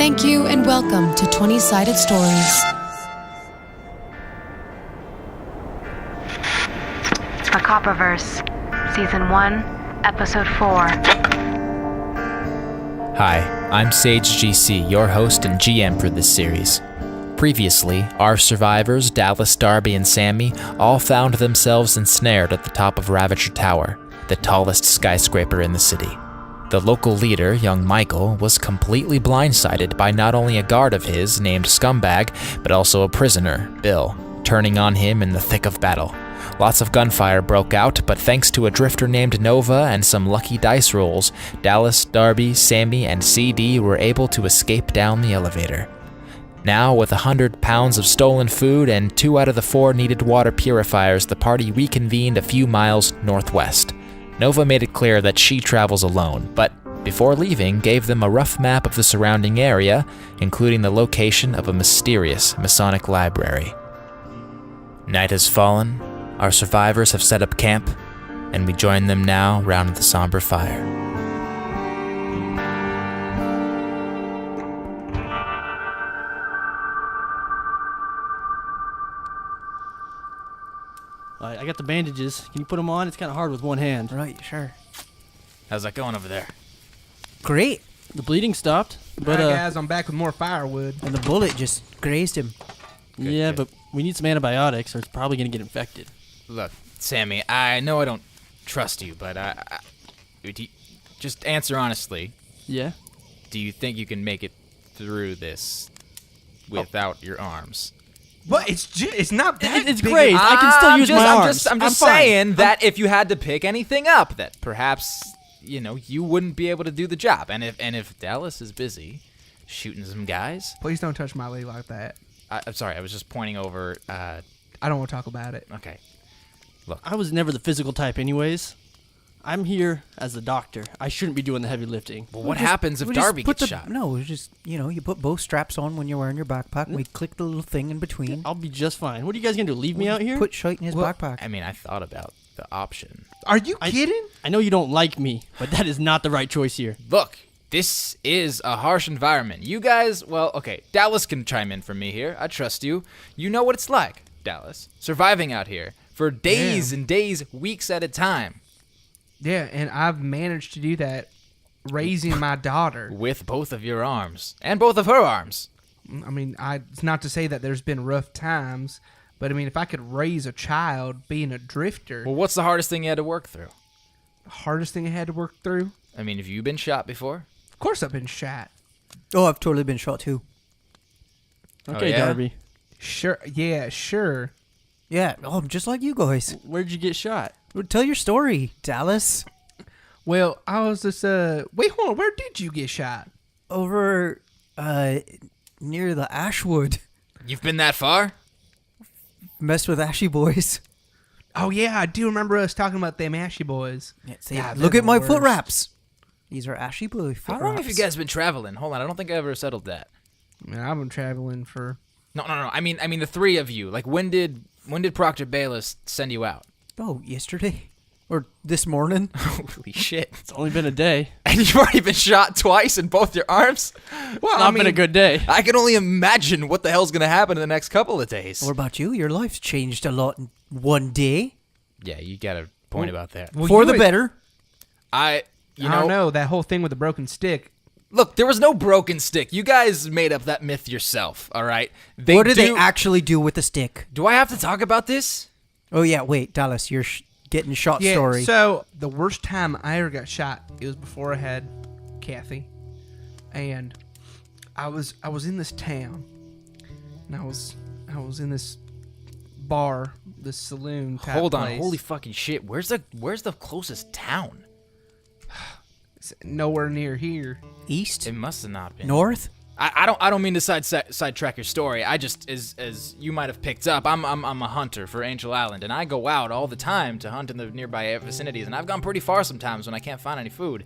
Thank you and welcome to 20-Sided Stories. MACABREVERSE, Season 1, Episode 4. Hi, I'm Sage GC, your host and GM for this series. Previously, our survivors, Dallas, Darby, and Sammy, all found themselves ensnared at the top of Ravager Tower, the tallest skyscraper in the city. The local leader, young Mikel, was completely blindsighted by not only a guard of his named Scumbag, but also a prisoner, Bill, turning on him in the thick of battle. Lots of gunfire broke out, but thanks to a drifter named Nova and some lucky dice rolls, Dallas, Darby, Sammy, and CD were able to escape down the elevator. Now, with 100 pounds of stolen food and 2 out of the 4 needed water purifiers, the party reconvened a few miles northwest. Nova made it clear that she travels alone, but before leaving, gave them a rough map of the surrounding area, including the location of a mysterious Masonic library. Night has fallen, our survivors have set up camp, and we join them now round the somber fire. I got the bandages. Can you put them on? It's kind of hard with one hand. Right, sure. How's that going over there? Great. The bleeding stopped, but Alright, guys, I'm back with more firewood. And the bullet just grazed him. Good. But we need some antibiotics, or it's probably gonna get infected. Look, Sammy, I know I don't trust you, but just answer honestly. Yeah. Do you think you can make it through this without your arms? But it's not that It's big. great. I can still use my arms. I'm just fine. saying that if you had to pick anything up, that perhaps you wouldn't be able to do the job. And if Dallas is busy shooting some guys, Please don't touch my leg like that. I'm sorry, I was just pointing over. I don't want to talk about it. Okay. I was never the physical type, anyways. I'm here as a doctor. I shouldn't be doing the heavy lifting. Well, what happens if Darby gets shot? No, we just, you put both straps on when you're wearing your backpack, and we click the little thing in between. I'll be just fine. What are you guys gonna do? Leave me out here? Put shite in his backpack. I mean, I thought about the option. Are you kidding? I know you don't like me, but that is not the right choice here. Look, this is a harsh environment. You guys, well, okay, Dallas can chime in for me here. I trust you. You know what it's like, Dallas, surviving out here for days and days, weeks at a time. Yeah, and I've managed to do that raising my daughter. With both of your arms. And both of her arms. I mean, it's not to say that there's been rough times, but I mean, if I could raise a child being a drifter. Well, what's the hardest thing you had to work through? The hardest thing I had to work through? I mean, have you been shot before? Of course I've been shot. Oh, I've totally been shot too. Okay, yeah? Darby. Sure. Yeah, sure. Yeah, just like you guys. Where'd you get shot? Well, tell your story, Dallas. Well, I was just, wait, hold on. Where did you get shot? Over, near the Ashwood. You've been that far? Messed with Ashy boys. Oh, yeah, I do remember us talking about them Ashy boys. Yeah, see, Yeah, look they're at my the foot worst. wraps. These are Ashy boy foot How long have you wraps. guys been traveling? Hold on, I don't think I ever settled that. I mean, I've been traveling for... No. I mean the three of you. Like, when did Proctor Bayless send you out? Oh, yesterday? Or this morning? Holy shit. It's only been a day. And you've already been shot twice in both your arms? Well, Not been a good day. I can only imagine what the hell's going to happen in the next couple of days. What about you? Your life's changed a lot in one day. Yeah, you got a point about that. Well, For you the would- better. I don't know. That whole thing with the broken stick. Look, there was no broken stick. You guys made up that myth yourself, all right? What did they actually do with the stick? Do I have to talk about this? Oh, yeah, wait, Dallas, you're getting shot Yeah, story. so the worst time I ever got shot, it was before I had Kathy. And I was in this town. And I was in this bar, this saloon type Hold on, place. holy fucking shit. Where's the closest town? It's nowhere near here. East? It must have not been. North? I don't mean to sidetrack your story. I just, as you might have picked up, I'm a hunter for Angel Island, and I go out all the time to hunt in the nearby vicinities, and I've gone pretty far sometimes when I can't find any food,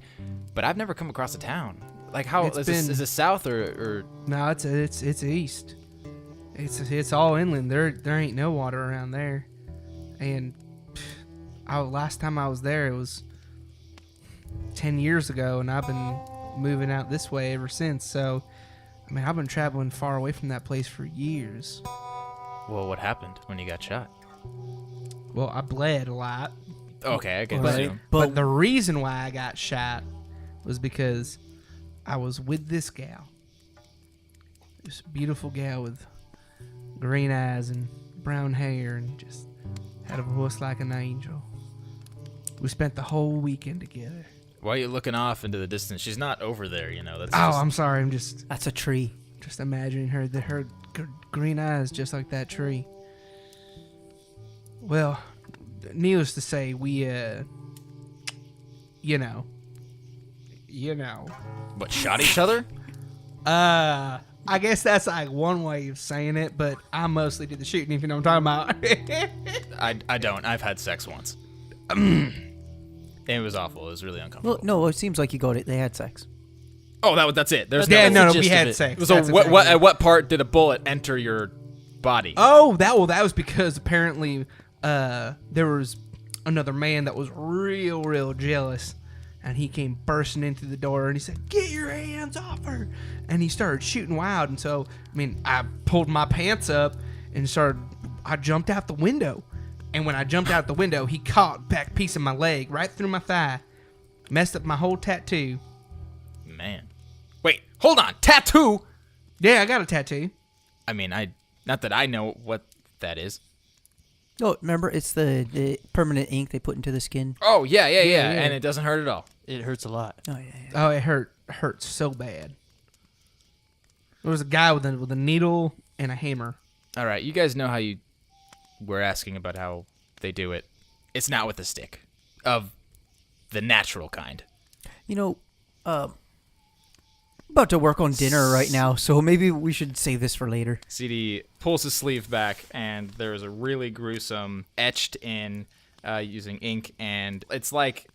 but I've never come across a town. Like, how is this south or? No, it's east. It's all inland. There ain't no water around there. And last time I was there, it was 10 years ago, and I've been moving out this way ever since. So I mean, I've been traveling far away from that place for years. Well, what happened when you got shot? Well, I bled a lot. Okay, I get Right. you. But the reason why I got shot was because I was with this gal. This beautiful gal with green eyes and brown hair and just had a voice like an angel. We spent the whole weekend together. Why are you looking off into the distance? She's not over there, you know. That's Oh, just... I'm sorry. I'm just That's a tree. imagining her. Her green eyes just like that tree. Well, needless to say, we, you know. What, shot each other? I guess that's like one way of saying it, but I mostly did the shooting, if you know what I'm talking about. I don't. I've had sex once. It was awful. It was really uncomfortable. Well, no, it seems like you got it. They had sex. Oh, that's it. There's Yeah, no. no, the we gist of had it. sex. So That's at what part did a bullet enter your body? Oh, that was because apparently there was another man that was real jealous, and he came bursting into the door and he said, "Get your hands off her!" And he started shooting wild. And so, I mean, I pulled my pants up and I jumped out the window. And when I jumped out the window, he caught back piece of my leg right through my thigh, messed up my whole tattoo. Man. Wait, hold on. Tattoo? Yeah, I got a tattoo. I mean, not that I know what that is. No, remember, it's the permanent ink they put into the skin. Oh, yeah. yeah. And it doesn't hurt at all. It hurts a lot. Oh, yeah. Oh, it hurt so bad. There was a guy with a needle and a hammer. All right, you guys know how you were asking about how they do it. It's not with a stick. Of the natural kind. You know, about to work on dinner right now, so maybe we should save this for later. CD pulls his sleeve back, and there's a really gruesome etched in using ink, and it's like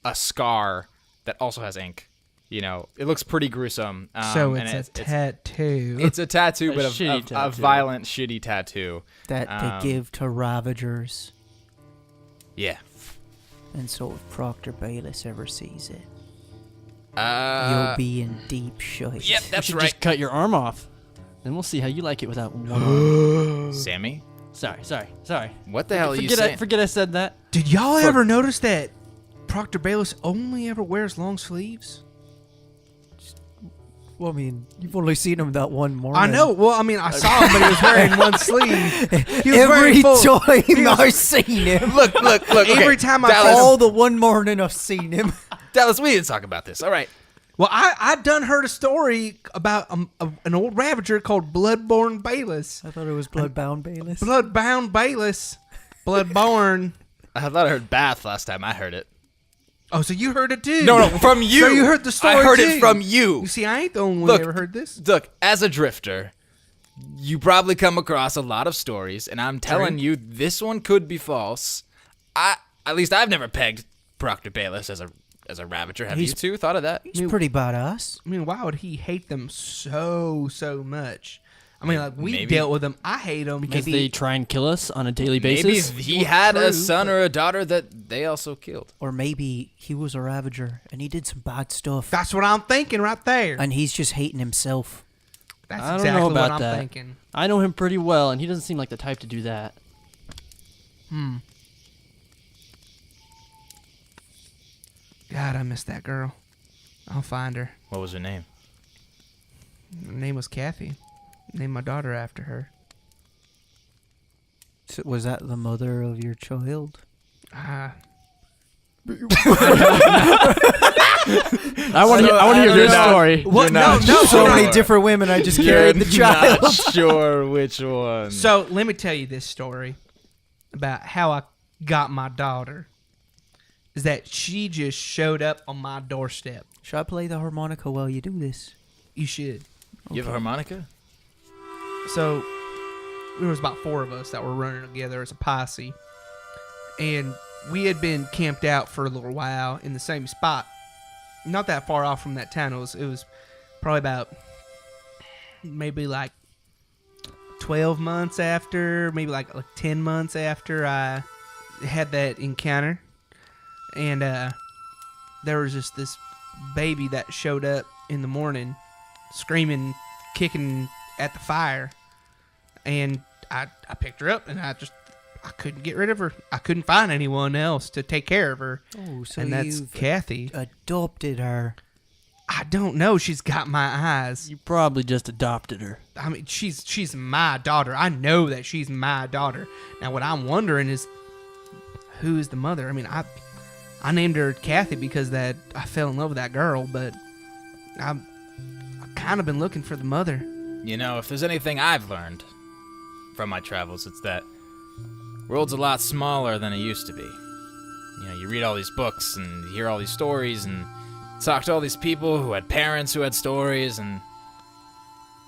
a scar that also has ink. You know, it looks pretty gruesome. So and it's a tattoo. It's a tattoo, A but shitty a tattoo. violent, shitty tattoo. That they give to Ravagers. Yeah. And so if Proctor Bayless ever sees it, You'll you'll be in deep shite. Yep, You that's should right. just cut your arm off. Then we'll see how you like it without one arm. Sammy, Sorry. what the hell are you saying? Forget I said that. Did y'all ever notice that Proctor Bayless only ever wears long sleeves? Well, I mean, you've only seen him that one morning. I know. Well, I mean, I saw him, but he was wearing one sleeve. He was Every wearing full- time he was- I've seen him. Look. Every time I Dallas, saw All the one morning I've seen him. Dallas, we didn't talk about this. All right. Well, I done heard a story about an old Ravager called Bloodborne Bayless. I thought it was Bloodbound Bayless. Bloodbound Bayless. Bloodborne. I thought I heard Bath last time I heard it. Oh, so you heard it too? No, from you. So you heard the story I heard too. it from you. You see, I ain't the only one Look, who ever heard this. Look, as a drifter, you probably come across a lot of stories, and I'm telling you, this one could be false. At least I've never pegged Proctor Bayless as a Ravager. Have you two thought of that? He's pretty badass. I mean, why would he hate them so much? I mean, like, we Maybe. dealt with them. I hate them. Because they try and kill us on a daily basis. Maybe he had a son or a daughter that they also killed. Or maybe he was a Ravager and he did some bad stuff. That's what I'm thinking right there. And he's just hating himself. That's I don't exactly know about what I'm that. thinking. I know him pretty well, and he doesn't seem like the type to do that. God, I miss that girl. I'll find her. What was her name? Her name was Kathy. Named my daughter after her. So was that the mother of your child? Ah, I want to hear your story. what? not No, So no. many different women. I just carried the child. Not sure which one. So let me tell you this story about how I got my daughter. Is that she just showed up on my doorstep. Should I play the harmonica while you do this? You should. You have a harmonica? So there was about 4 of us that were running together as a posse, and we had been camped out for a little while in the same spot, not that far off from that town. It was probably about maybe like 12 months after, maybe like 10 months after I had that encounter, and there was just this baby that showed up in the morning screaming, kicking at the fire, and I picked her up, and I couldn't get rid of her. I couldn't find anyone else to take care of her. Oh, so and that's you've Kathy. adopted her. I don't know. She's got my eyes. You probably just adopted her. I mean, she's my daughter. I know that she's my daughter. Now, what I'm wondering is, who is the mother? I mean, I named her Kathy because that I fell in love with that girl, but I've kind of been looking for the mother. You know, if there's anything I've learned from my travels, it's that the world's a lot smaller than it used to be. You know, you read all these books and hear all these stories and talk to all these people who had parents who had stories, and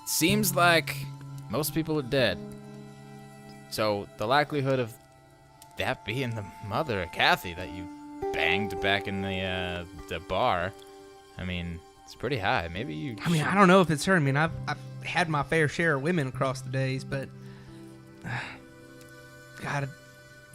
it seems like most people are dead. So the likelihood of that being the mother of Kathy that you banged back in the bar, I mean, it's pretty high. Maybe you... I mean, I don't know if it's her. I mean, I've had my fair share of women across the days, but... God,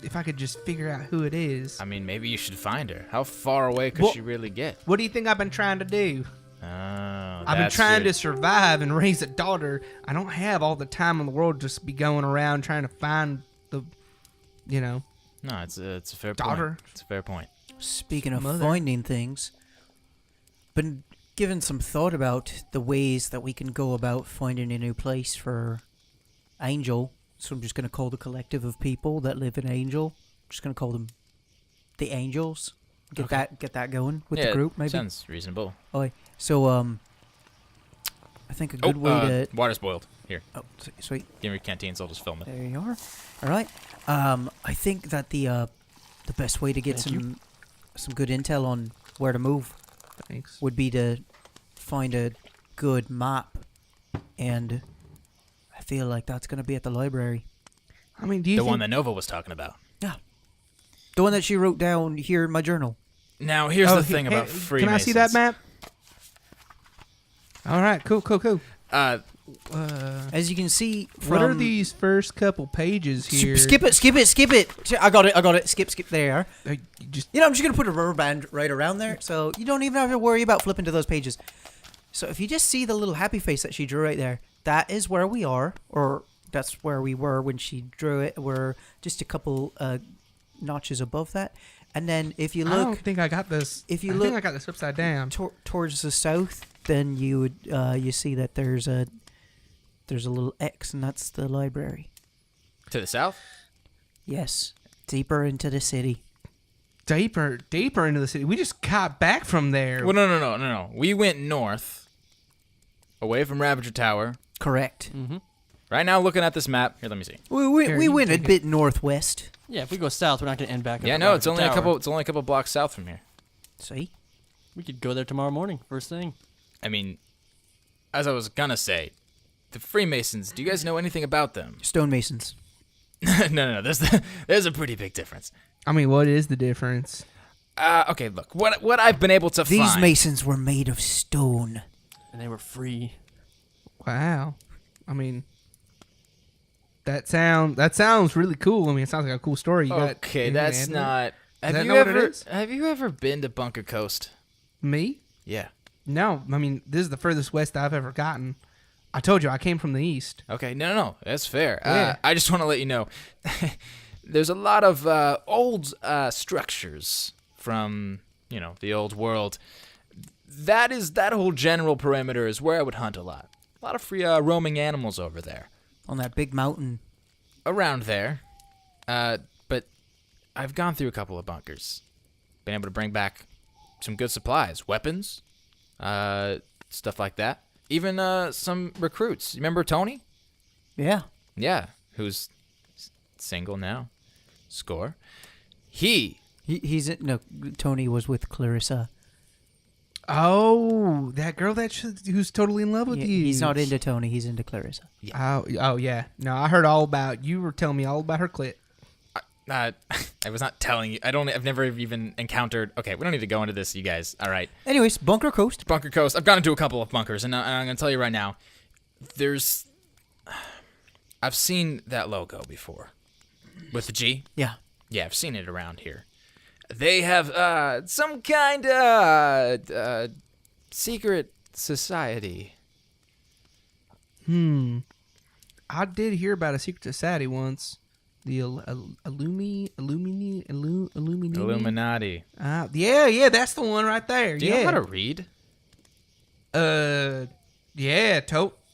if I could just figure out who it is. I mean, maybe you should find her. How far away could she really get? What do you think I've been trying to do? Oh, I've been trying to survive and raise a daughter. I don't have all the time in the world to just be going around trying to find the, you know... No, it's a fair daughter. point. It's a fair point. Speaking of Mother. finding things, been given some thought about the ways that we can go about finding a new place for Angel. So I'm just going to call the collective of people that live in Angel. I'm just going to call them the Angels. Get that going with the group, maybe. Sounds reasonable. Okay. So I think a good way to... Water's boiled. Here. Oh, sweet. Give me your canteens, I'll just film it. There you are. All right. I think that the best way to get some good intel on where to move Thanks. would be to find a good map, and I feel like that's going to be at the library. I mean, do you The think... one that Nova was talking about. Yeah. The one that she wrote down here in my journal. Now, here's the thing about Freemasons. Can I see that map? All right, cool. As you can see from... What are these first couple pages here? Skip it. I got it. Skip. There. You I'm just going to put a rubber band right around there, so you don't even have to worry about flipping to those pages. So if you just see the little happy face that she drew right there, that is where we are, or that's where we were when she drew it. We're just a couple notches above that. And then if you look... I don't think I got this. I think I got this upside down. Towards the south, then you would you see that there's a little X, and that's the library. To the south? Yes. Deeper into the city. Deeper into the city. We just got back from there. Well, no. We went north, away from Ravager Tower. Correct. Mm-hmm. Right now, looking at this map, here, let me see. We went a bit northwest. Yeah, if we go south, we're not going to end back. Yeah, at no, it's Ravager only Tower. it's only a couple blocks south from here. See? We could go there tomorrow morning, first thing. I mean, as I was gonna say, the Freemasons. Do you guys know anything about them? Stonemasons. No. There's a pretty big difference. I mean, what is the difference? Okay, look. What I've been able to find. These masons were made of stone. And they were free. Wow. I mean, that sounds really cool. I mean, it sounds like a cool story. You got Okay, that's Andrew? not. Is that Have you not what it ever? is? Have you ever been to Bunker Coast? Me? Yeah. No. I mean, this is the furthest west I've ever gotten. I told you I came from the east. Okay, no, that's fair. Yeah. I just want to let you know, there's a lot of old structures from the old world. That whole general perimeter is where I would hunt a lot. A lot of free roaming animals over there. On that big mountain. Around there, but I've gone through a couple of bunkers, been able to bring back some good supplies, weapons, stuff like that. Even some recruits. You remember Tony? Yeah. Yeah, who's single now. Score. He's Tony was with Clarissa. Oh, that girl who's totally in love with you. He's not into Tony. He's into Clarissa. Oh, yeah. No, I heard all about. You were telling me all about her clit. I was not telling you. I've never even encountered. Okay, we don't need to go into this, you guys. All right. Anyways, Bunker Coast. Bunker Coast. I've gone into a couple of bunkers, and I'm going to tell you right now. I've seen that logo before. With the G? Yeah. Yeah, I've seen it around here. They have some kind of secret society I did hear about a secret society once. The Illuminati. Yeah, that's the one right there. Do you know how to read? Yeah,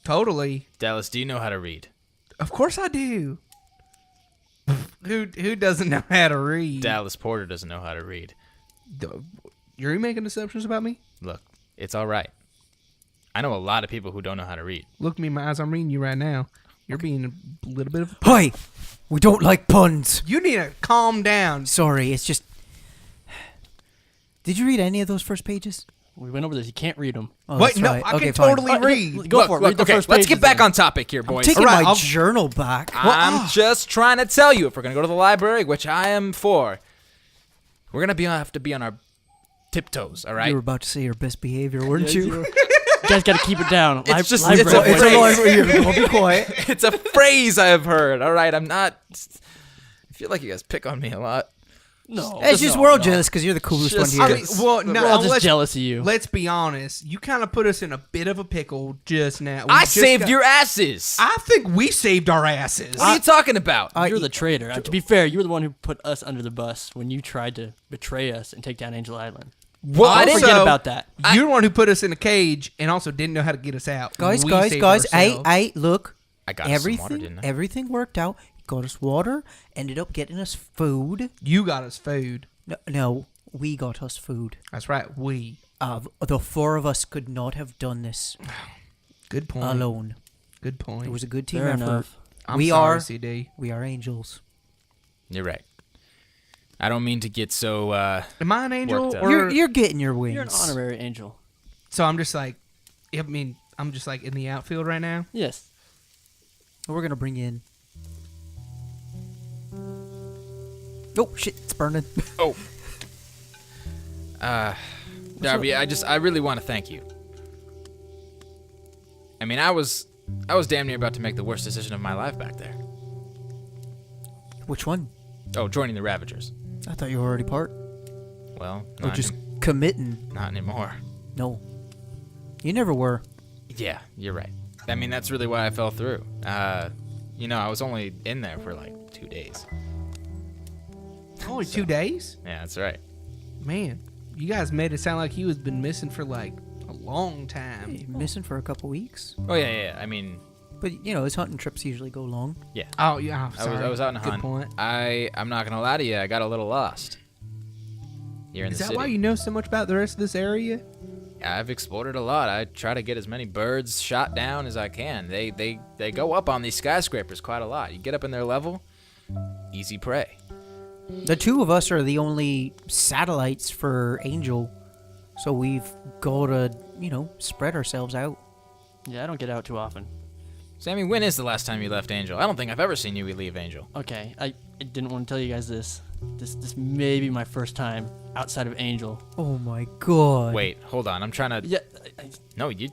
totally. Dallas, do you know how to read? Of course I do. Who doesn't know how to read? Dallas Porter doesn't know how to read. You're making assumptions about me? Look, it's all right. I know a lot of people who don't know how to read. Look me in my eyes. I'm reading you right now. You're being a little bit of... Hi! We don't like puns. You need to calm down. Sorry, it's just... Did you read any of those first pages? We went over this. You can't read them. Oh, Wait, that's no, right. I Okay, can fine. totally read. Go for it. Read the first let's get pages back then. on topic here, boys. Taking Alright, my I'll- journal back. I'm just trying to tell you, if we're going to go to the library, which I am for, we're going to have to be on our tiptoes, all right? You were about to say your best behavior, weren't you? You guys got to keep it down. It's just- Library it's a- boys. it's a library. Don't be quiet. It's a phrase I've heard, all right? I'm not... I feel like you guys pick on me a lot. No. It's just we're all jealous because you're the coolest Just- one I here. mean, well, We're no, all just let's, jealous of you. let's be honest. You kind of put us in a bit of a pickle just now. I saved your asses. I think we saved our asses. What are you talking about? You're the traitor. To be fair, you were the one who put us under the bus when you tried to betray us and take down Angel Island. What? I didn't forget about that. You're the one who put us in a cage and also didn't know how to get us out. Guys, We guys, saved guys, ourselves. hey, look. I got us some water, didn't I? Everything worked out. He got us water, ended up getting us food. You got us food. No, we got us food. That's right. We. The four of us could not have done this Good point. alone. Good point. It was a good team Fair effort. enough. I'm we sorry, are CD. We are angels. You're right. I don't mean to get so... Am I an angel? Worked out. Or You're getting your wings. You're an honorary angel. so I'm just like, I mean, I'm just like in the outfield right now. Yes. We're gonna bring in. Oh shit! It's burning. Oh. Darby, I really want to thank you. I mean, I was damn near about to make the worst decision of my life back there. Which one? Oh, joining the Ravagers. I thought you were already part. Well, Or just committing. not anymore. No, you never were. Yeah, you're right. I mean, that's really why I fell through. You know, I was only in there for like 2 days. Only 2 days? Yeah, that's right. Man, you guys made it sound like he was been missing for like a long time. You're missing for a couple weeks, Oh yeah. I mean, but you know his hunting trips usually go long. yeah. Oh yeah, I'm sorry. I was out in a Good hunt. point. I'm not gonna lie to you. I got a little lost. Here in Is the that city. why you know so much about the rest of this area? I've explored it a lot. I try to get as many birds shot down as I can. They go up on these skyscrapers quite a lot. You get up in their level, easy prey. The two of us are the only satellites for Angel, so we've got to, spread ourselves out. Yeah, I don't get out too often. Sammy, when is the last time you left Angel? I don't think I've ever seen you leave Angel. Okay, I didn't want to tell you guys this. This may be my first time outside of Angel. Oh my god. Wait, hold on. I'm trying to... Yeah, No, you...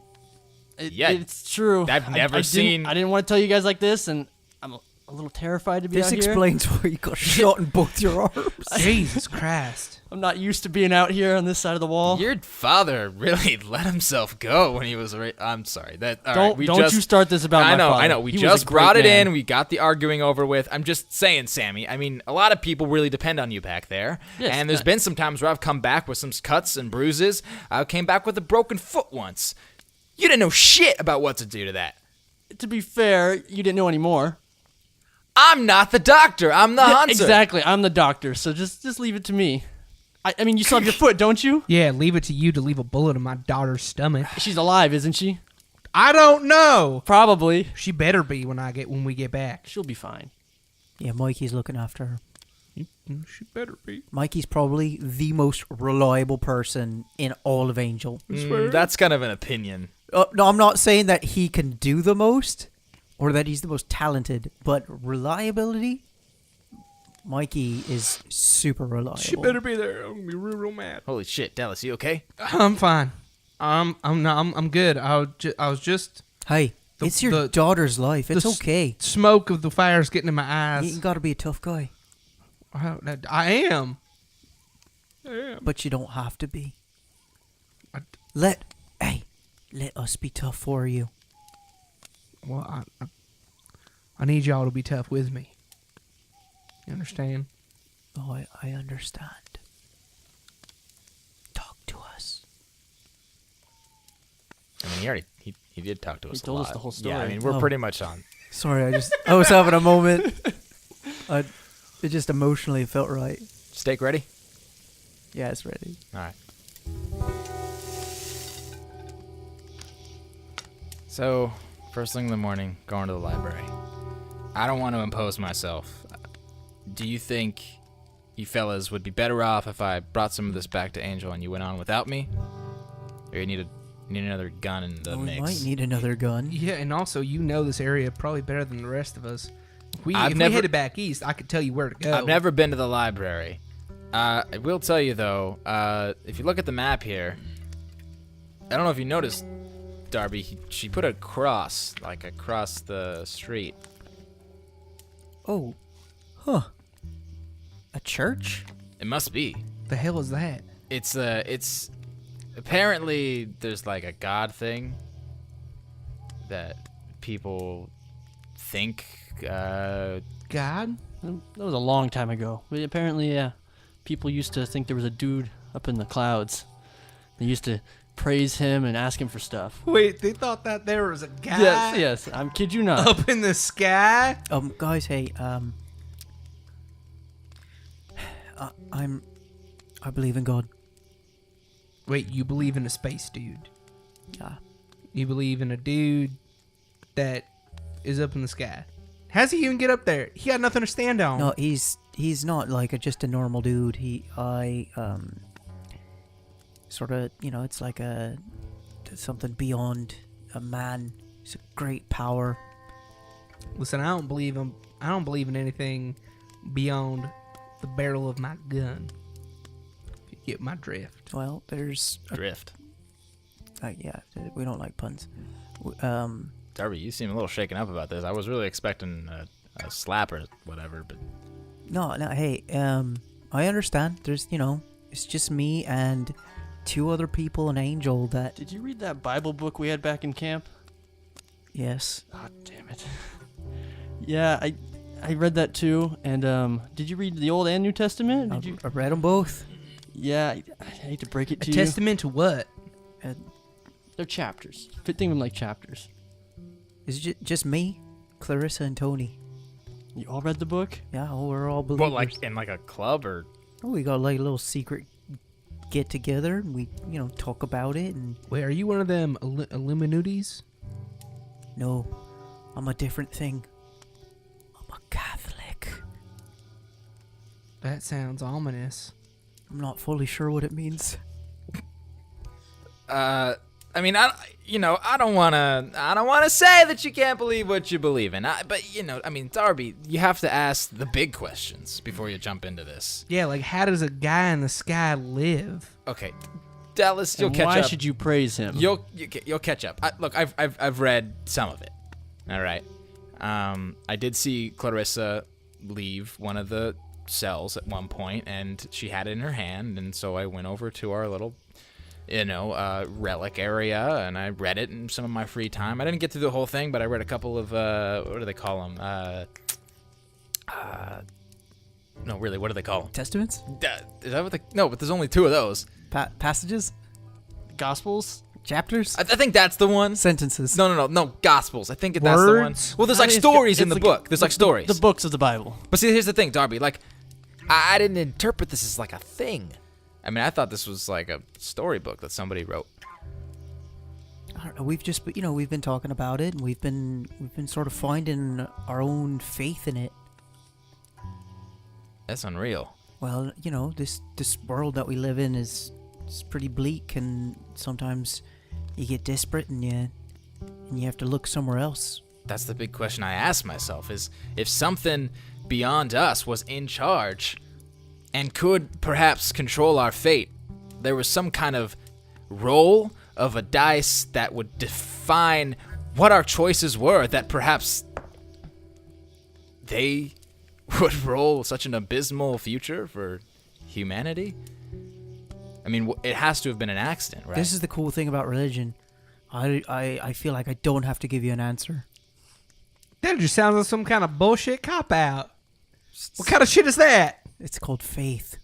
it, Yeah, it's true. I've never seen- I didn't want to tell you guys like this, and I'm a little terrified to be This out here. explains why you got shot in both your arms. Jesus Christ. I'm not used to being out here on this side of the wall. Your father really let himself go when he was... I'm sorry. All right, we Don't just... you start this about my father. I know. We He was just a great brought it man. in. We got the arguing over with. I'm just saying, Sammy. I mean, a lot of people really depend on you back there. Yes, and there's been some times where I've come back with some cuts and bruises. I came back with a broken foot once. You didn't know shit about what to do to that. To be fair, you didn't know anymore. I'm not the doctor. I'm the hunter. Exactly. I'm the doctor, so just leave it to me. I mean, you still have your foot, don't you? Yeah, leave it to you to leave a bullet in my daughter's stomach. She's alive, isn't she? I don't know. Probably. She better be when we get back. She'll be fine. Yeah, Mikey's looking after her. She better be. Mikey's probably the most reliable person in all of Angel. That's kind of an opinion. No, I'm not saying that he can do the most or that he's the most talented, but reliability, Mikey is super reliable. She better be there. I'm gonna be real mad. Holy shit, Dallas, you okay? I'm fine. I'm good. I was just Hey, it's your daughter's life. It's the okay. Smoke of the fire's getting in my eyes. You gotta be a tough guy, I am. but you don't have to be. I- Let us be tough for you. Well, I need y'all to be tough with me. You understand? Oh, I understand. Talk to us. I mean, he did talk to us. He told a us lot. the whole story. Yeah, I mean, we're pretty much on. Sorry, I was having a moment. It just emotionally felt right. Steak ready? Yeah, it's ready. All right. So, first thing in the morning, going to the library. I don't want to impose myself. Do you think you fellas would be better off if I brought some of this back to Angel and you went on without me? Or you need another gun in the We mix? might need another gun. Yeah, and also you know this area probably better than the rest of us. If we I've never- headed back east, I could tell you where to go. I've never been to the library. I will tell you, though, if you look at the map here, I don't know if you noticed, Darby, she put a cross, like, across the street. Oh. Huh. A church? It must be. The hell is that? It's apparently there's like a god thing that people think. God? That was a long time ago. But apparently, people used to think there was a dude up in the clouds. They used to praise him and ask him for stuff. Wait, they thought that there was a guy Yes, I'm kid you not. up in the sky? Guys, hey, I believe in God. Wait, you believe in a space dude? Yeah. You believe in a dude that is up in the sky? How's he even get up there? He got nothing to stand on. No, he's not like just a normal dude. Sort of, it's like something beyond a man. It's a great power. Listen, I don't believe in anything beyond the barrel of my gun. If you get my drift. Well, there's Drift. yeah, we don't like puns. Darby, you seem a little shaken up about this. I was really expecting a slap or whatever, but No, hey, I understand. There's, it's just me and 2 other people, an angel that... Did you read that Bible book we had back in camp? Yes. Oh, damn it. Yeah, I read that too. And did you read the Old and New Testament? Did you? I read them both. Yeah, I hate to break it to A you. testament to what? They're chapters. Think of them like chapters. Is it just me, Clarissa, and Tony? You all read the book? Yeah, we're all believers. what, like in like a club or? Oh, we got like a little secret get together, and we, talk about it. And Wait, are you one of them Illuminatis? no, I'm a different thing. I'm a Catholic. That sounds ominous. I'm not fully sure what it means. I mean, I don't wanna say that you can't believe what you believe in. But I mean, Darby, you have to ask the big questions before you jump into this. Yeah, like how does a guy in the sky live? Okay, Dallas, you'll And catch why up. should you praise him? You'll catch up. Look, I've read some of it. All right. I did see Clarissa leave one of the cells at one point, and she had it in her hand, and so I went over to our little, relic area, and I read it in some of my free time. I didn't get through the whole thing, but I read a couple of what do they call them? No, really, what do they call them? Testaments? Is that what they? No, but there's only 2 of those. Passages? Gospels? Chapters? I think that's the one. Sentences? No, Gospels. I think that's the one. Words? Well, there's like stories in the book. There's like stories. The books of the Bible. But see, here's the thing, Darby. Like, I didn't interpret this as like a thing. I mean, I thought this was like a storybook that somebody wrote. I don't know. We've just, we've been talking about it, and we've been sort of finding our own faith in it. That's unreal. Well, this world that we live in is pretty bleak, and sometimes you get desperate and you have to look somewhere else. That's the big question I ask myself: is if something beyond us was in charge and could perhaps control our fate, there was some kind of roll of a dice that would define what our choices were, that perhaps they would roll such an abysmal future for humanity? I mean, it has to have been an accident, right? This is the cool thing about religion. I feel like I don't have to give you an answer. That just sounds like some kind of bullshit cop-out. What kind of shit is that? It's called faith.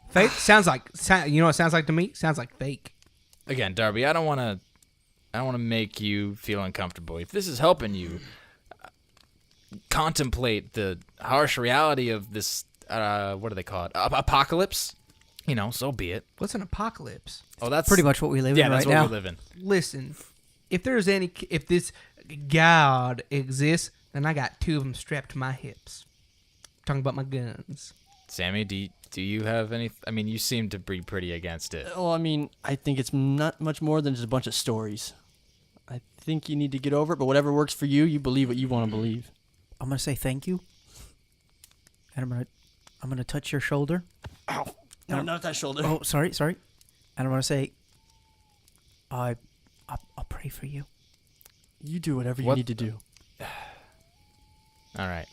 Fake? Sounds like, you know what it sounds like to me? Sounds like fake. Again, Darby, I don't want to make you feel uncomfortable. If this is helping you contemplate the harsh reality of this, what do they call it? Apocalypse? You know, so be it. What's an apocalypse? Oh, that's Pretty much what we live in right now. Yeah, that's what we live in. Listen, if this God exists, then I got 2 of them strapped to my hips. Talking about my guns. Sammy, do you have any? I mean, you seem to be pretty against it. Well, I mean, I think it's not much more than just a bunch of stories. I think you need to get over it, but whatever works for you, you believe what you want to believe. I'm gonna say thank you, and I'm gonna touch your shoulder. Ow! No, not that shoulder. Oh, sorry. And I'm gonna say, I'll pray for you. You do whatever you What need to do. All right.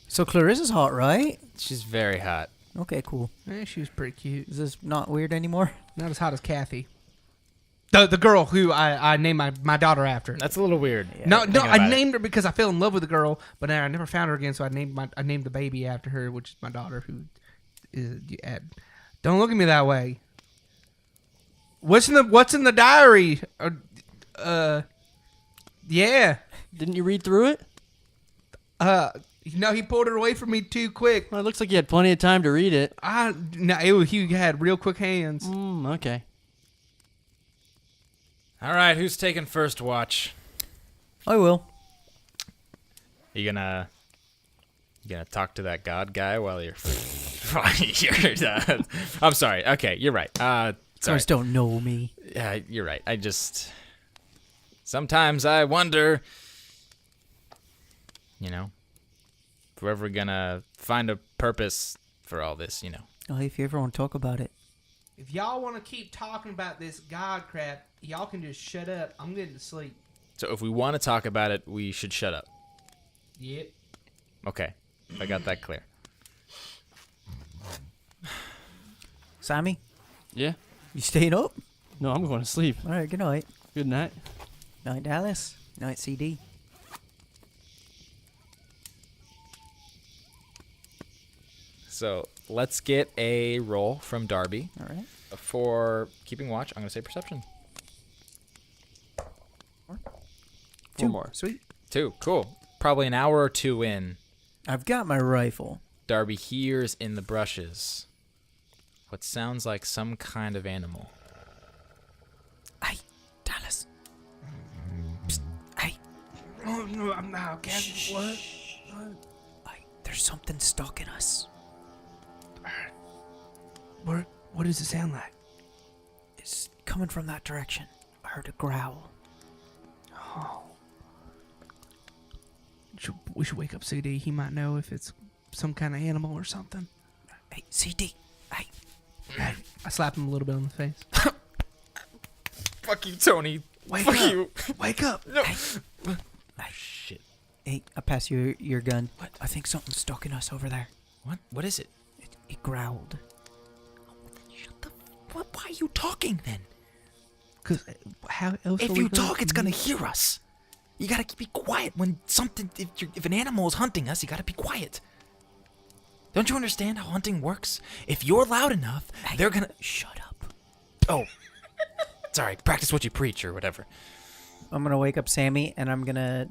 So Clarissa's hot, right? She's very hot. Okay, cool. She was pretty cute. Is this not weird anymore? Not as hot as Kathy. The girl who I named my daughter after. That's a little weird. Yeah. No, Thinking I about named her because I fell in love with the girl, but I never found her again. So I named the baby after her, which is my daughter. Who is? Don't look at me that way. What's in the diary? Yeah. Didn't you read through it? No, he pulled it away from me too quick. Well, it looks like you had plenty of time to read it. He had real quick hands. Okay. All right, who's taking first watch? I will. You gonna talk to that god guy while you're? I'm sorry. Okay, you're right. Sorry. Guys don't know me. Yeah, you're right. Sometimes I wonder, you know, if we're ever gonna find a purpose for all this, you know. Oh, if you ever want to talk about it. If y'all want to keep talking about this God crap, y'all can just shut up. I'm getting to sleep. So if we want to talk about it, we should shut up. Yep. Okay, I got that clear. Sammy, Yeah? you staying up? No, I'm going to sleep. All right, good night. Good night. Night, Dallas. Night, CD. So let's get a roll from Darby. All right. For keeping watch, I'm going to say perception. 4 more. Sweet. 2. Cool. Probably an hour or 2 in, I've got my rifle. Darby hears in the brushes what sounds like some kind of animal. Hey, Dallas. Psst. Hey. Oh, no, I'm not. What? Hey, there's something stalking us. What does it sound like? It's coming from that direction. I heard a growl. Oh. We should wake up CD. He might know if it's some kind of animal or something. Hey, CD. Hey. I slap him a little bit on the face. Fuck you, Tony. Wake Fuck up. you. Wake up. No. Hey. Shit. Hey, I pass you your gun. What? I think something's stalking us over there. What is it? It growled. Shut the... Why are you talking then? Because how else? If you talk, it's gonna hear us. You gotta be quiet when something. If an animal is hunting us, you gotta be quiet. Don't you understand how hunting works? If you're loud enough, they're gonna. Shut up. Oh, sorry. Practice what you preach or whatever. I'm gonna wake up Sammy, and I'm gonna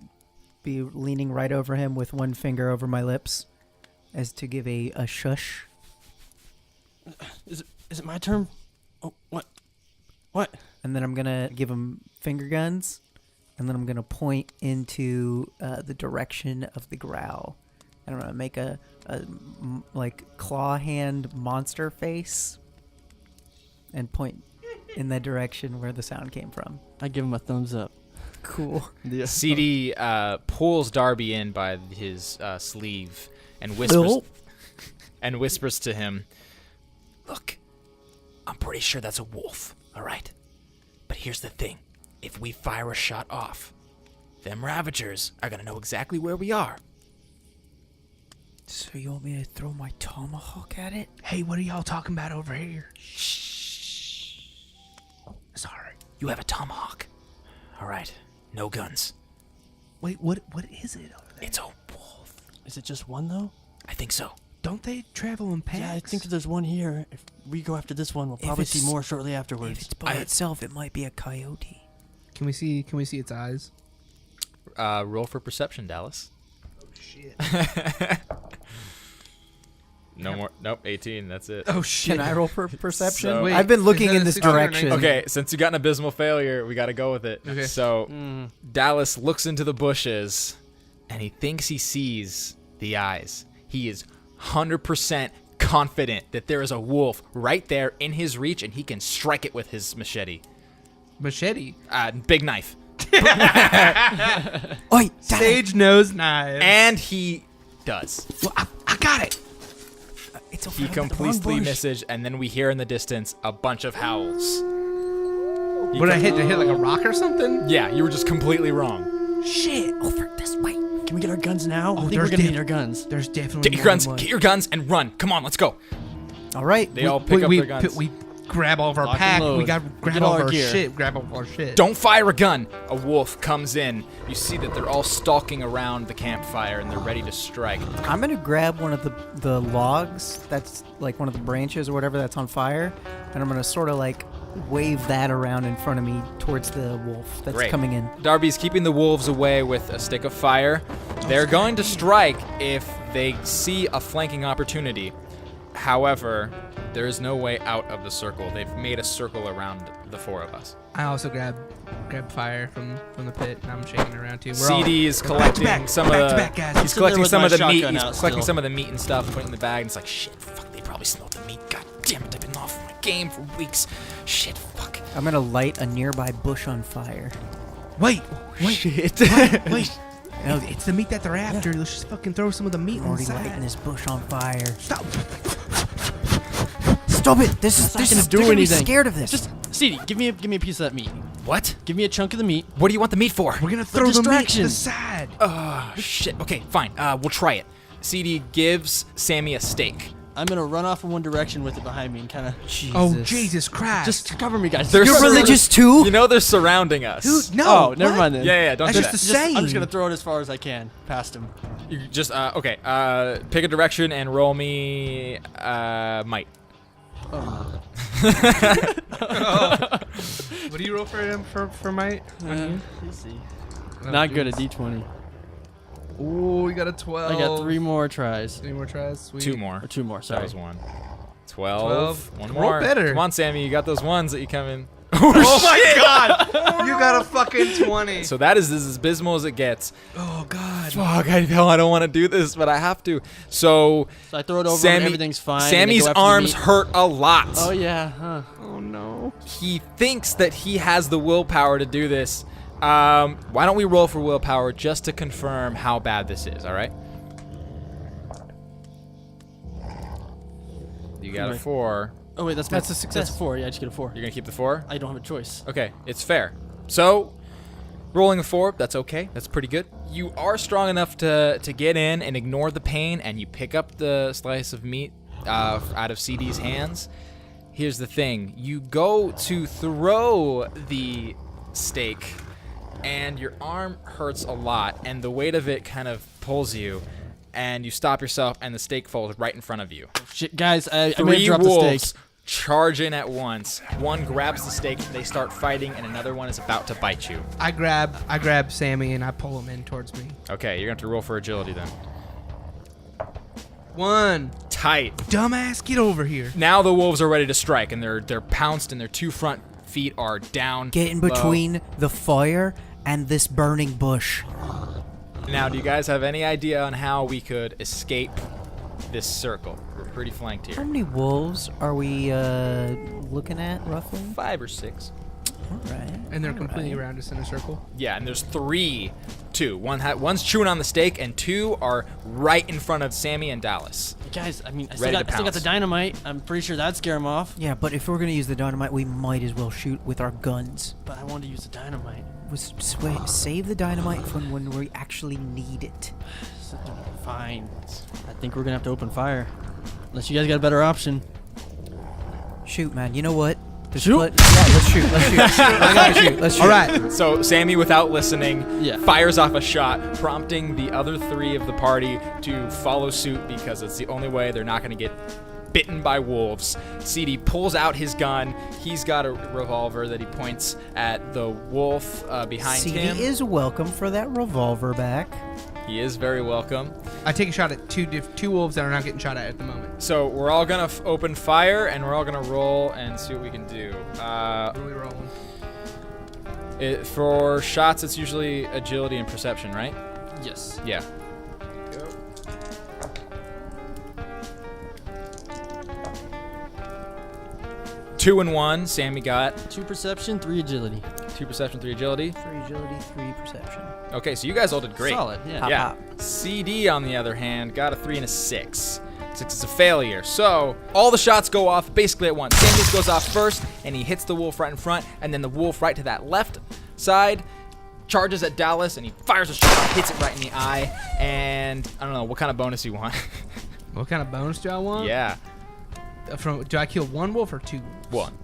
be leaning right over him with one finger over my lips, as to give a shush. Is it my turn? Oh, what? And then I'm gonna give him finger guns, and then I'm gonna point into the direction of the growl, and I'm gonna make a like claw hand monster face, and point in the direction where the sound came from. I give him a thumbs up. Cool. Yeah. CD pulls Darby in by his sleeve and whispers to him, "Look, I'm pretty sure that's a wolf, all right? But here's the thing. If we fire a shot off, them Ravagers are going to know exactly where we are." So you want me to throw my tomahawk at it? Hey, what are y'all talking about over here? Shh. Sorry. You have a tomahawk. All right. No guns. Wait, what is it over there? It's a wolf. Is it just one though? I think so. Don't they travel in packs? Yeah, I think that there's one here. If we go after this one, we'll probably see more shortly If afterwards. it's by itself, it might be a coyote. Can we see its eyes? Roll for perception, Dallas. Oh shit. No more. Nope, 18. That's it. Oh shit. Can I roll for perception? So- Wait, I've been looking is that in a this 16 or direction. 19? Okay, since you got an abysmal failure, we got to go with it. Okay. So Dallas looks into the bushes, and he thinks he sees the eyes. He is 100% confident that there is a wolf right there in his reach, and he can strike it with his machete. Machete. Big knife. Oi, Sage nose knife. And he does. Well, I got it. It's over He the wrong completely bush. misses, and then we hear in the distance a bunch of howls. What did I hit? Did I hit like a rock or something? Yeah, you were just completely wrong. Shit. Over this way. Can we get our guns now? I think there's we're gonna def- need our guns. There's definitely Get your more guns, than one. get your guns, and run. Come on, let's go. All right. They all pick up their guns. We grab all of our Lock and pack. load. We got grab Get all all of our our gear. shit. Grab all of our shit. Don't fire a gun. A wolf comes in. You see that they're all stalking around the campfire, and they're ready to strike. I'm gonna grab one of the logs that's like one of the branches or whatever that's on fire, and I'm gonna sort of like wave that around in front of me towards the wolf that's Great. coming in. Darby's keeping the wolves away with a stick of fire. They're going to strike if they see a flanking opportunity. However, there is no way out of the circle. They've made a circle around the four of us. I also grab fire from the pit, and I'm shaking it around too. CD is we're collecting back to back, some of back the. to back, guys. He's sitting there collecting with some my of the meat. shotgun He's out collecting still. some of the meat and stuff, putting it in the bag. And it's like, shit, fuck. They probably smelled the meat. God damn it! I've been off my game for weeks. Shit, fuck. I'm gonna light a nearby bush on fire. Wait. Shit. Wait. No, it's the meat that they're after. Let's just fucking throw some of the meat I'm already lighting inside. this bush on fire. Stop. Stop it! This It's not is gonna do they're gonna be anything. scared of this. Just CD, give me a piece of that meat. What? Give me a chunk of the meat. What do you want the meat for? We're gonna throw the meat to distraction. the side. Shit. Okay, fine. We'll try it. CD gives Sammy a steak. I'm gonna run off in one direction with it behind me and kind of Oh Jesus Christ! just cover me, guys. They're You're surrounding- religious too? You know they're surrounding us. Dude, no. Oh, never what? mind then. Yeah, don't That's do just that. the I'm just gonna same. throw it as far as I can past him. You just okay. Pick a direction and roll me might. What do you roll for him for might? Let's see. Not good at D20. Oh, we got a 12. I got 3 more tries. 3 more tries. Sweet. 2 more. Or 2 more, That sorry. was 1. 12. 1 Roll more. better. Come on, Sammy. You got those ones that you come in. Oh my God! You got a fucking 20. So that is as abysmal as it gets. Oh God. Fuck! I don't want to do this, but I have to. So So I throw it over and everything's fine. and they Sammy's go after the arms meat. hurt a lot. Oh, yeah. Huh. Oh no. He thinks that he has the willpower to do this. Why don't we roll for willpower just to confirm how bad this is, all right? You got a Right. 4. Oh, wait, that's a success. That's a 4. Yeah, I just get a 4. You're going to keep the 4? I don't have a choice. Okay, it's fair. So, rolling a 4, that's okay. That's pretty good. You are strong enough to get in and ignore the pain, and you pick up the slice of meat out of CD's hands. Here's the thing. You go to throw the steak, and your arm hurts a lot, and the weight of it kind of pulls you, and you stop yourself, and the steak falls right in front of you. Shit, guys, I may 3 have dropped the wolves steak. charge in at once. One grabs the steak, they start fighting, and another one is about to bite you. I grab Sammy and I pull him in towards me. Okay, you're gonna have to roll for agility then. 1. Tight. Dumbass, get over here. Now the wolves are ready to strike, and they're pounced, and their 2 front feet are down. Get in low. between the fire and this burning bush. Now, do you guys have any idea on how we could escape this circle? We're pretty flanked How here. many wolves are we looking at roughly? 5 or 6. All right. And they're completely around us in a circle. Yeah, and there's 3. 2. One's chewing on the steak, and 2 are right in front of Sammy and Dallas. Guys, I mean, I Ready still to got the pounce. dynamite. I'm pretty sure that'd scare him off. Yeah, but if we're gonna use the dynamite, we might as well shoot with our guns. But I wanted to use the dynamite. Save the dynamite for when we actually need it. So, fine. I think we're gonna have to open fire. Unless you guys got a better option. Shoot, man. You know what? Shoot. Let's shoot. I gotta shoot. Let's shoot. All right. So Sammy, without listening, Yeah. fires off a shot, prompting the other three of the party to follow suit because it's the only way they're not going to get bitten by wolves. CD pulls out his gun. He's got a revolver that he points at the wolf behind CD him. is welcome for that revolver back. He is very welcome. I take a shot at two wolves that are not getting shot at the moment. So we're all going to open fire, and we're all going to roll and see what we can do. What are we rolling? For shots, it's usually agility and perception, right? Yes. Yeah. 2 and 1. Sammy got 2 perception, 3 agility. 2 perception, 3 agility. 3 agility, 3 perception. Okay, so you guys all did great. Solid, yeah. Yeah. CD, on the other hand, got a 3 and a 6. 6 is a failure. So all the shots go off basically at once. Sammy's goes off first, and he hits the wolf right in front, and then the wolf right to that left side charges at Dallas, and he fires a shot, hits it right in the eye, and I don't know, what kind of bonus you want? What kind of bonus do I want? Yeah. Do I kill one wolf or 2 wolves? 1.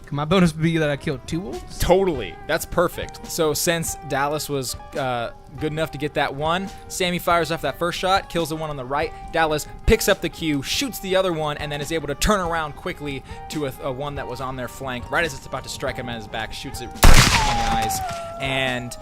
Can my bonus be that I killed 2 wolves? Totally. That's perfect. So since Dallas was good enough to get that one, Sammy fires off that first shot, kills the one on the right. Dallas picks up the cue, shoots the other one, and then is able to turn around quickly to a one that was on their flank. Right as it's about to strike him in his back, shoots it right in the eyes. And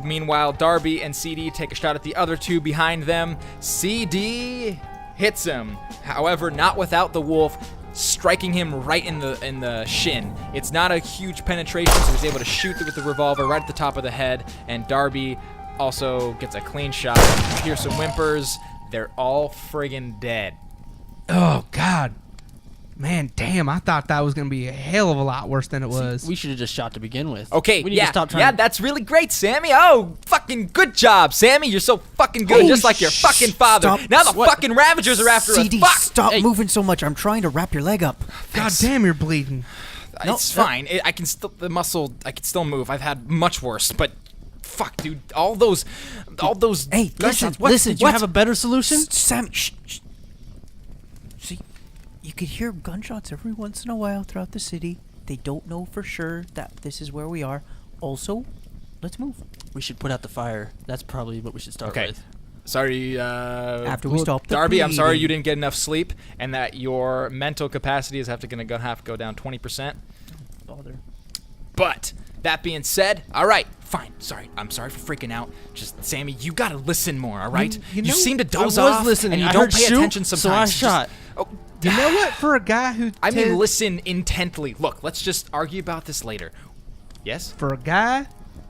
meanwhile, Darby and CD take a shot at the other two behind them. CD hits him. However, not without the wolf striking him right in the shin. It's not a huge penetration, so he's able to shoot with the revolver right at the top of the head, and Darby also gets a clean shot. You hear some whimpers. They're all friggin' dead. Oh, God. Man, damn, I thought that was going to be a hell of a lot worse than it was. We should have just shot to begin with. Okay, we need to stop trying. Yeah, that's really great, Sammy. Oh, fucking good job, Sammy. You're so fucking good, just like your fucking father. Stop. Now the fucking Ravagers are after CD, us. Fuck! stop moving so much. I'm trying to wrap your leg up. God damn, you're bleeding. It's fine. I can still I can still move. I've had much worse, but fuck, dude. All those. Hey, listen, listen. Did you have a better solution? Sam, shh. See, you could hear gunshots every once in a while throughout the city. They don't know for sure that this is where we are. Also, let's move. We should put out the fire. That's probably what we should start Okay. with. Sorry, After we stop the Darby, I'm sorry bleeding. you didn't get enough sleep, and that your mental capacity is have to go down 20%. Bother. But that being said, all right, fine. Sorry, I'm sorry for freaking out. Just Sammy, you gotta listen more, all right? You know, seem to doze I was off, listening. and you I don't heard pay shoot, attention so sometimes. I shot. You know what? For a guy who I mean, listen intently. Look, let's just argue about this later. Yes? For a guy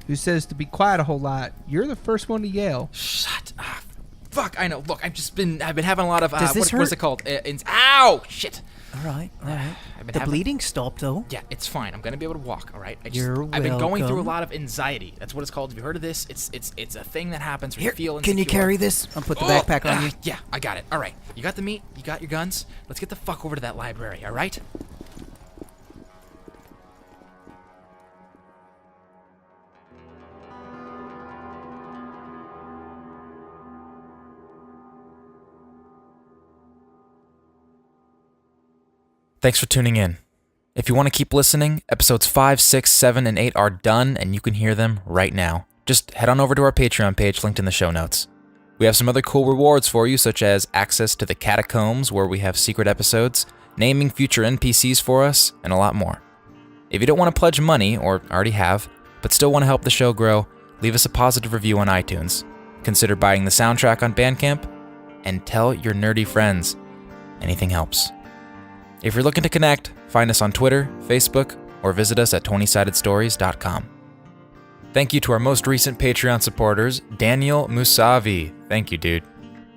who says to be quiet a whole lot, you're the first one to yell. Shut up. Fuck, I know. Look, I've been having a lot of Does this what's hurt? it called? Ow! Shit. All right. I've been The having- bleeding stopped, though. Yeah, it's fine. I'm gonna be able to walk. All right. You're I've been going through a welcome. lot of anxiety. That's what it's called. Have you heard of this? It's a thing that happens when Here, you feel can you insecure. carry this? I'll put the backpack on you. Yeah, I got it. All right. You got the meat. You got your guns. Let's get the fuck over to that library. All right. Thanks for tuning in. If you want to keep listening, episodes 5, 6, 7, and 8 are done, and you can hear them right now. Just head on over to our Patreon page linked in the show notes. We have some other cool rewards for you, such as access to the Catacombs, where we have secret episodes, naming future NPCs for us, and a lot more. If you don't want to pledge money, or already have, but still want to help the show grow, leave us a positive review on iTunes. Consider buying the soundtrack on Bandcamp, and tell your nerdy friends. Anything helps. If you're looking to connect, find us on Twitter, Facebook, or visit us at 20sidedstories.com. Thank you to our most recent Patreon supporters, Daniel Musavi. Thank you, dude.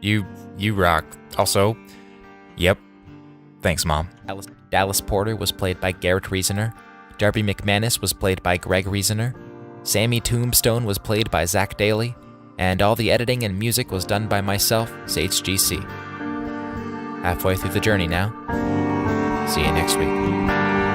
You rock. Also, yep. Thanks, Mom. Dallas Porter was played by Garrett Reasoner. Darby McManus was played by Greg Reasoner. Sammy Tombstone was played by Zach Daly. And all the editing and music was done by myself, Sage GC. Halfway through the journey now. See you next week.